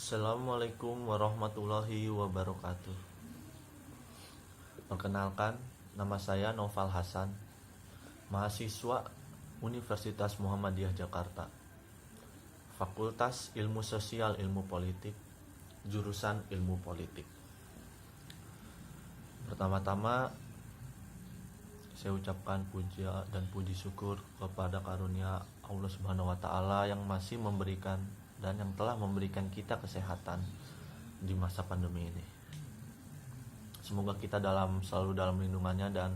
Assalamualaikum warahmatullahi wabarakatuh. Perkenalkan, nama saya Noval Hasan, mahasiswa Universitas Muhammadiyah Jakarta, Fakultas Ilmu Sosial Ilmu Politik, jurusan Ilmu Politik. Pertama-tama, saya ucapkan puja dan puji syukur kepada karunia Allah Subhanahu wa taala yang masih memberikan dan yang telah memberikan kita kesehatan di masa pandemi ini. Semoga kita selalu dalam lindungannya dan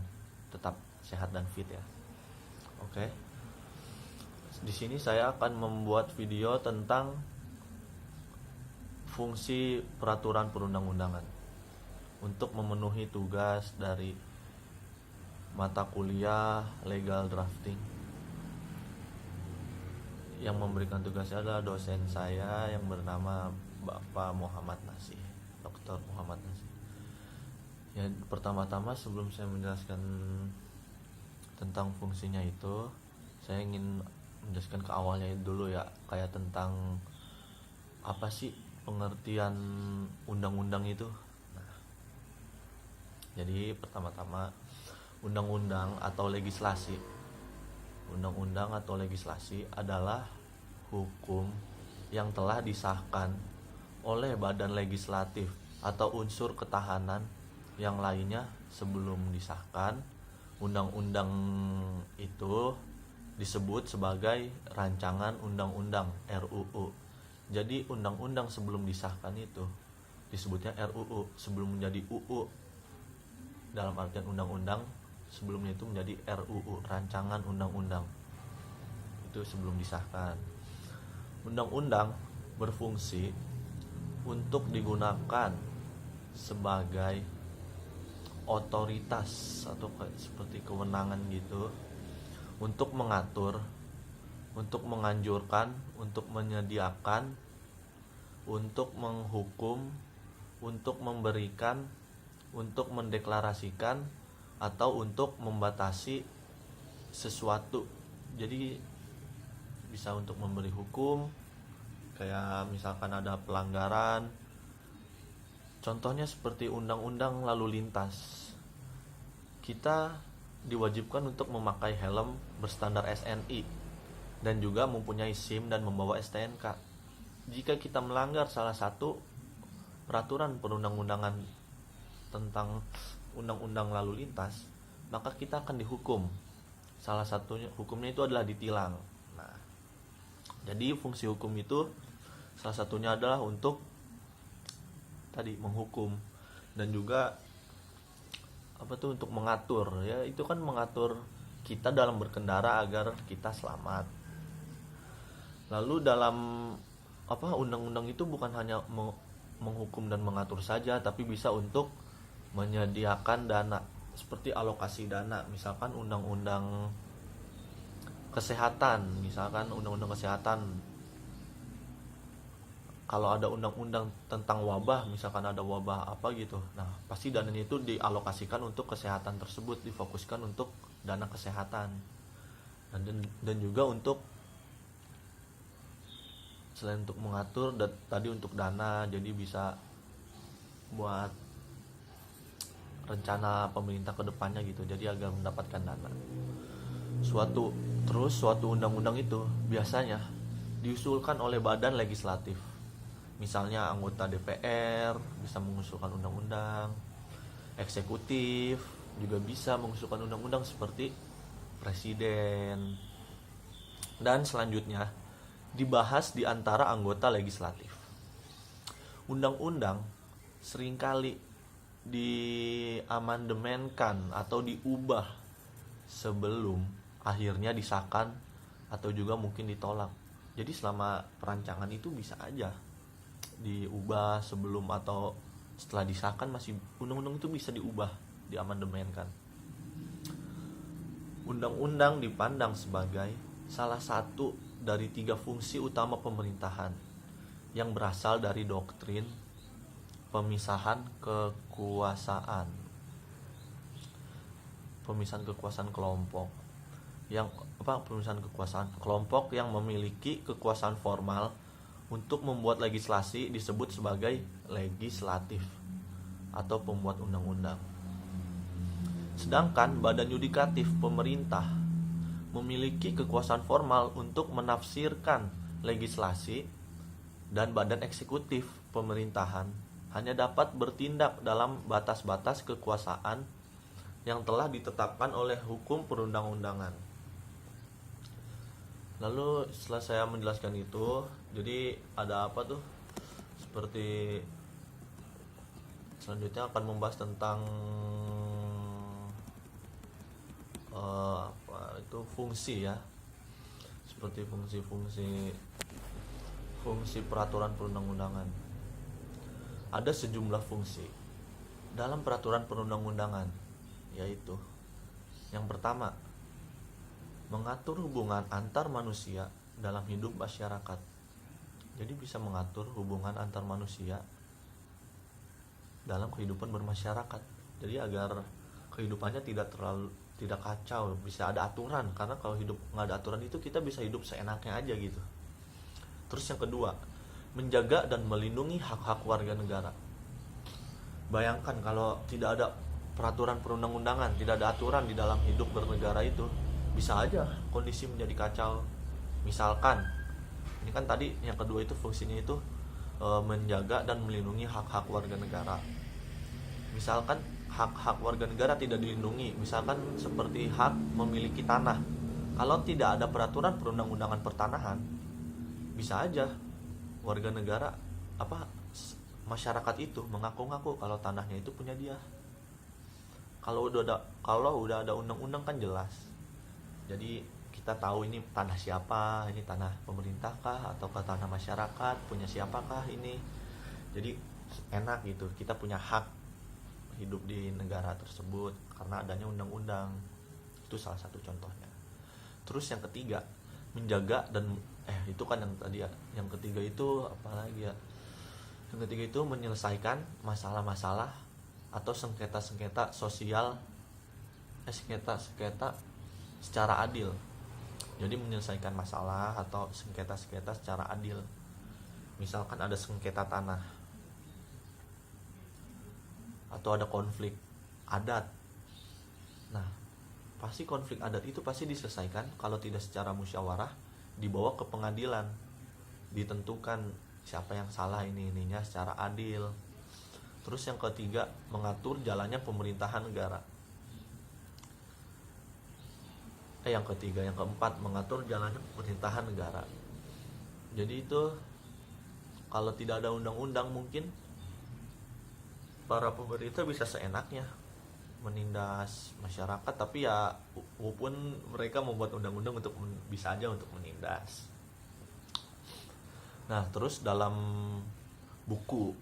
tetap sehat dan fit ya. Oke. Di sini saya akan membuat video tentang fungsi peraturan perundang-undangan untuk memenuhi tugas dari mata kuliah legal drafting. Yang memberikan tugasnya adalah dosen saya yang bernama Bapak Muhammad Nasih, Dr. Muhammad Nasih. Ya, pertama-tama sebelum saya menjelaskan tentang fungsinya itu, saya ingin menjelaskan ke awalnya dulu ya, kayak tentang apa sih pengertian undang-undang itu. Nah, jadi pertama-tama undang-undang atau legislasi. Undang-undang atau legislasi adalah hukum yang telah disahkan oleh badan legislatif atau unsur ketahanan yang lainnya sebelum disahkan. Undang-undang itu disebut sebagai rancangan undang-undang RUU. Jadi undang-undang sebelum disahkan itu disebutnya RUU, sebelum menjadi UU. Dalam artian undang-undang, sebelumnya itu menjadi RUU, rancangan undang-undang. Itu sebelum disahkan. Undang-undang berfungsi untuk digunakan sebagai otoritas atau seperti kewenangan gitu untuk mengatur, untuk menganjurkan, untuk menyediakan, untuk menghukum, untuk memberikan, untuk mendeklarasikan, atau untuk membatasi sesuatu. Jadi bisa untuk memberi hukum, kayak misalkan ada pelanggaran. Contohnya seperti undang-undang lalu lintas. Kita diwajibkan untuk memakai helm berstandar SNI dan juga mempunyai SIM dan membawa STNK. Jika kita melanggar salah satu peraturan perundang-undangan tentang undang-undang lalu lintas, maka kita akan dihukum. Salah satunya hukumnya itu adalah ditilang. Nah, jadi fungsi hukum itu salah satunya adalah untuk tadi menghukum dan juga untuk mengatur ya, itu kan mengatur kita dalam berkendara agar kita selamat. Lalu dalam undang-undang itu bukan hanya menghukum dan mengatur saja, tapi bisa untuk menyediakan dana seperti alokasi dana. Misalkan undang-undang kesehatan, kalau ada undang-undang tentang wabah, misalkan ada wabah apa gitu, nah pasti dananya itu dialokasikan untuk kesehatan tersebut, difokuskan untuk dana kesehatan dan juga untuk selain untuk mengatur tadi untuk dana, jadi bisa buat rencana pemerintah ke depannya gitu, jadi agar mendapatkan dana. Suatu undang-undang itu biasanya diusulkan oleh badan legislatif. Misalnya anggota DPR bisa mengusulkan undang-undang, eksekutif juga bisa mengusulkan undang-undang seperti presiden. Dan selanjutnya dibahas di antara anggota legislatif. Undang-undang seringkali diamandemenkan atau diubah sebelum akhirnya disahkan atau juga mungkin ditolak. Jadi selama perancangan itu bisa aja diubah sebelum atau setelah disahkan, masih undang-undang itu bisa diubah, diamandemenkan. Undang-undang dipandang sebagai salah satu dari 3 fungsi utama pemerintahan yang berasal dari doktrin pemisahan kekuasaan kelompok pemisahan kekuasaan kelompok yang memiliki kekuasaan formal Untuk membuat legislasi disebut sebagai legislatif atau pembuat undang-undang. Sedangkan badan yudikatif pemerintah memiliki kekuasaan formal untuk menafsirkan legislasi, dan badan eksekutif pemerintahan hanya dapat bertindak dalam batas-batas kekuasaan yang telah ditetapkan oleh hukum perundang-undangan. Lalu setelah saya menjelaskan itu, jadi ada apa tuh? Seperti selanjutnya akan membahas tentang itu fungsi ya. Seperti fungsi peraturan perundang-undangan. Ada sejumlah fungsi dalam peraturan perundang-undangan, yaitu yang pertama, mengatur hubungan antar manusia dalam hidup masyarakat. Jadi bisa mengatur hubungan antar manusia dalam kehidupan bermasyarakat. Jadi agar kehidupannya tidak kacau, bisa ada aturan. Karena kalau hidup nggak ada aturan itu kita bisa hidup seenaknya aja gitu. Terus yang kedua, menjaga dan melindungi hak-hak warga negara. Bayangkan kalau tidak ada peraturan perundang-undangan, tidak ada aturan di dalam hidup bernegara itu, bisa aja kondisi menjadi kacau. Misalkan, ini kan tadi yang kedua itu fungsinya itu menjaga dan melindungi hak-hak warga negara. Misalkan hak-hak warga negara tidak dilindungi, misalkan seperti hak memiliki tanah. Kalau tidak ada peraturan perundang-undangan pertanahan, bisa aja warga negara masyarakat itu mengaku-ngaku kalau tanahnya itu punya dia. Kalau udah ada undang-undang kan jelas. Jadi kita tahu ini tanah siapa, ini tanah pemerintah kah ataukah tanah masyarakat, punya siapakah ini. Jadi enak gitu, kita punya hak hidup di negara tersebut karena adanya undang-undang. Itu salah satu contohnya. Terus yang ketiga, menjaga dan itu kan yang tadi ya. Yang ketiga itu apa lagi ya? Yang ketiga itu menyelesaikan masalah-masalah atau sengketa-sengketa sosial, sengketa-sengketa secara adil. Jadi menyelesaikan masalah atau sengketa-sengketa secara adil. Misalkan ada sengketa tanah atau ada konflik adat. Nah, pasti konflik adat itu pasti diselesaikan kalau tidak secara musyawarah, dibawa ke pengadilan, ditentukan siapa yang salah ininya secara adil. Terus yang ketiga, mengatur jalannya pemerintahan negara. Yang keempat, mengatur jalannya pemerintahan negara. Jadi itu kalau tidak ada undang-undang mungkin para pemerintah bisa seenaknya menindas masyarakat, tapi ya walaupun mereka membuat undang-undang untuk bisa aja untuk menindas. Nah, terus dalam buku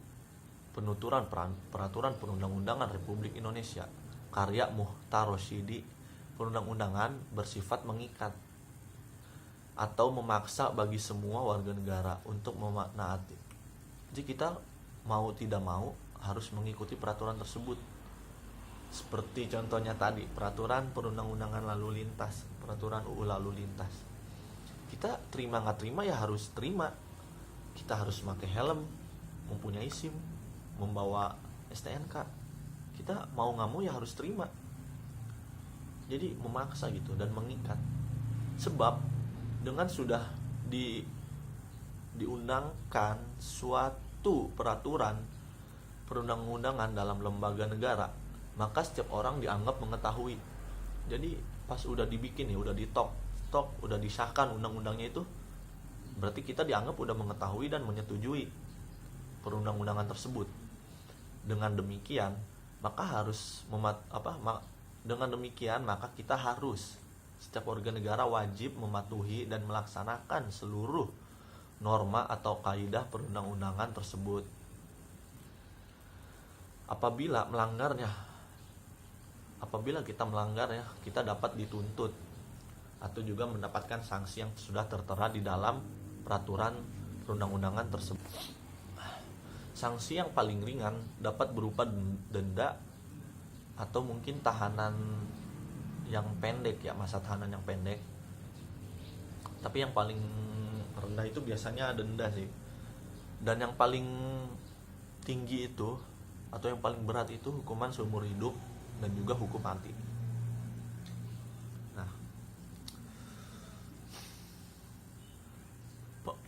penuturan peraturan perundang-undangan Republik Indonesia karya Muhtar Rosyidi, perundang-undangan bersifat mengikat atau memaksa bagi semua warga negara untuk menaati. Jadi kita mau tidak mau harus mengikuti peraturan tersebut. Seperti contohnya tadi, peraturan perundang-undangan lalu lintas, peraturan UU lalu lintas. Kita terima nggak terima ya harus terima. Kita harus pakai helm, mempunyai SIM, membawa STNK. Kita mau nggak mau ya harus terima. Jadi memaksa gitu dan mengikat. Sebab dengan sudah diundangkan suatu peraturan perundang-undangan dalam lembaga negara, maka setiap orang dianggap mengetahui. Jadi pas udah dibikin udah ditok, udah disahkan undang-undangnya itu, berarti kita dianggap udah mengetahui dan menyetujui perundang-undangan tersebut. Dengan demikian, maka kita harus, setiap warga negara wajib mematuhi dan melaksanakan seluruh norma atau kaidah perundang-undangan tersebut. Apabila kita melanggarnya, kita dapat dituntut atau juga mendapatkan sanksi yang sudah tertera di dalam peraturan perundang-undangan tersebut. Sanksi yang paling ringan dapat berupa denda atau mungkin tahanan yang pendek ya, masa tahanan yang pendek. Tapi yang paling rendah itu biasanya denda sih. Dan yang paling tinggi itu atau yang paling berat itu hukuman seumur hidup dan juga hukum mati. Nah,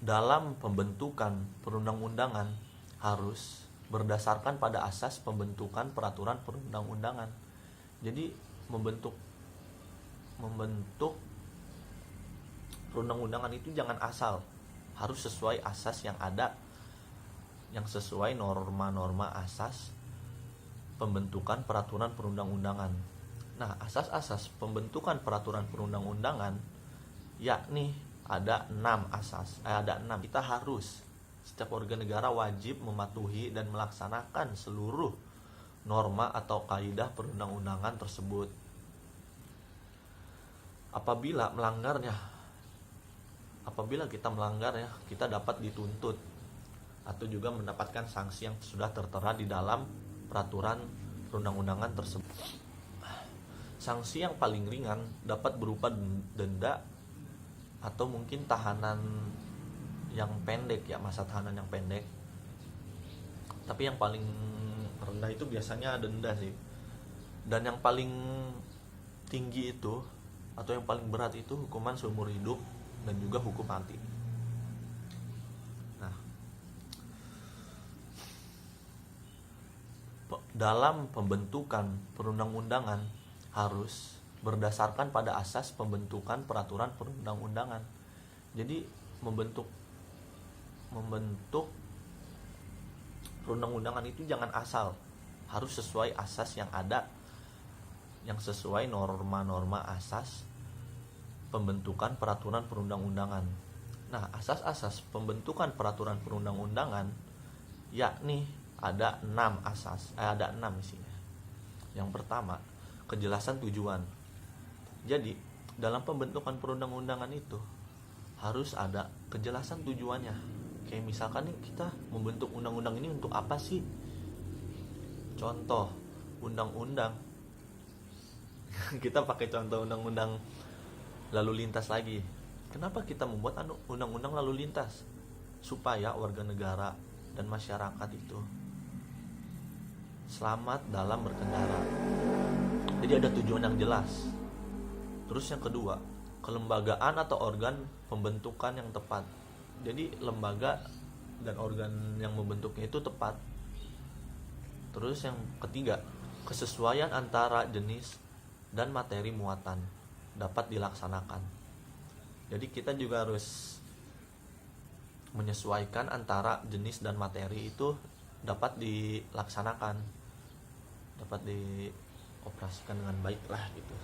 dalam pembentukan perundang-undangan harus berdasarkan pada asas pembentukan peraturan perundang-undangan. Jadi membentuk perundang-undangan itu jangan asal, harus sesuai asas yang ada, yang sesuai norma-norma asas pembentukan peraturan perundang-undangan. Nah, asas-asas pembentukan peraturan perundang-undangan yakni ada 6 asas. Ada 6. Kita harus, setiap warga negara wajib mematuhi dan melaksanakan seluruh norma atau kaidah perundang-undangan tersebut. Apabila kita melanggarnya, kita dapat dituntut atau juga mendapatkan sanksi yang sudah tertera di dalam peraturan perundang-undangan tersebut. Sanksi yang paling ringan dapat berupa denda atau mungkin tahanan yang pendek ya, masa tahanan yang pendek. Tapi yang paling rendah itu biasanya denda sih. Dan yang paling tinggi itu atau yang paling berat itu hukuman seumur hidup dan juga hukum mati. Nah, dalam pembentukan perundang-undangan harus berdasarkan pada asas pembentukan peraturan perundang-undangan. Jadi membentuk perundang-undangan itu jangan asal, harus sesuai asas yang ada, yang sesuai norma-norma asas pembentukan peraturan perundang-undangan. Nah, asas-asas pembentukan peraturan perundang-undangan yakni ada 6 asas. Ada 6 isinya. Yang pertama, kejelasan tujuan. Jadi, dalam pembentukan perundang-undangan itu harus ada kejelasan tujuannya. Kayak misalkan nih, kita membentuk undang-undang ini untuk apa sih? Contoh, undang-undang. Kita pakai contoh undang-undang lalu lintas lagi. Kenapa kita membuat undang-undang lalu lintas? Supaya warga negara dan masyarakat itu selamat dalam berkendara. Jadi ada tujuan yang jelas. Terus yang kedua, kelembagaan atau organ pembentukan yang tepat. Jadi lembaga dan organ yang membentuknya itu tepat. Terus yang ketiga, kesesuaian antara jenis dan materi muatan dapat dilaksanakan. Jadi kita juga harus menyesuaikan antara jenis dan materi itu dapat dilaksanakan, dapat dioperasikan dengan baik lah gitu.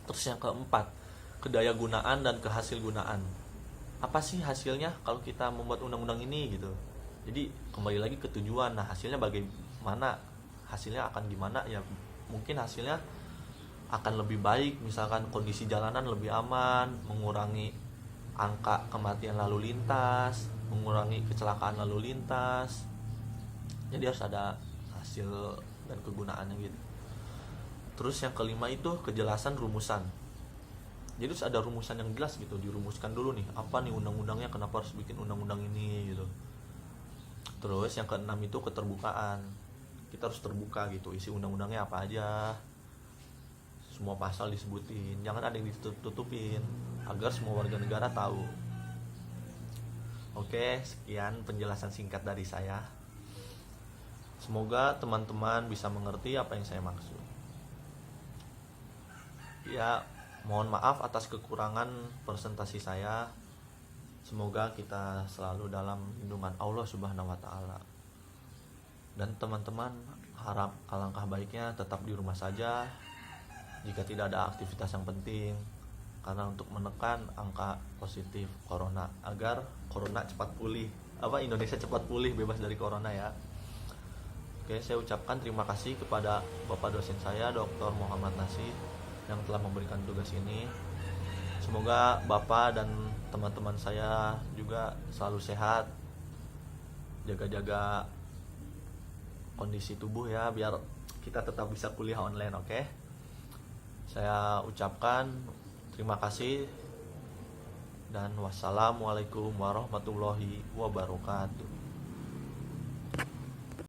Terus yang keempat, kedayagunaan dan kehasilgunaan. Apa sih hasilnya kalau kita membuat undang-undang ini gitu? Jadi kembali lagi ke tujuan. Nah, hasilnya bagaimana? Hasilnya akan gimana? Ya mungkin hasilnya akan lebih baik, misalkan kondisi jalanan lebih aman, mengurangi angka kematian lalu lintas, mengurangi kecelakaan lalu lintas. Jadi harus ada hasil dan kegunaannya gitu. Terus yang kelima itu kejelasan rumusan. Jadi harus ada rumusan yang jelas gitu, dirumuskan dulu nih, apa nih undang-undangnya, kenapa harus bikin undang-undang ini gitu. Terus yang keenam itu keterbukaan. Kita harus terbuka gitu, isi undang-undangnya apa aja, semua pasal disebutin, jangan ada yang ditutupin agar semua warga negara tahu. Oke, sekian penjelasan singkat dari saya. Semoga teman-teman bisa mengerti apa yang saya maksud. Ya, mohon maaf atas kekurangan presentasi saya. Semoga kita selalu dalam lindungan Allah Subhanahu wa taala. Dan teman-teman, harap alangkah baiknya tetap di rumah saja jika tidak ada aktivitas yang penting, karena untuk menekan angka positif corona agar corona cepat pulih, Indonesia cepat pulih bebas dari corona ya. Oke, saya ucapkan terima kasih kepada Bapak dosen saya, Dr. Muhammad Nasih, yang telah memberikan tugas ini. Semoga Bapak dan teman-teman saya juga selalu sehat, jaga-jaga kondisi tubuh ya, biar kita tetap bisa kuliah online. Oke, saya ucapkan terima kasih dan wassalamualaikum warahmatullahi wabarakatuh.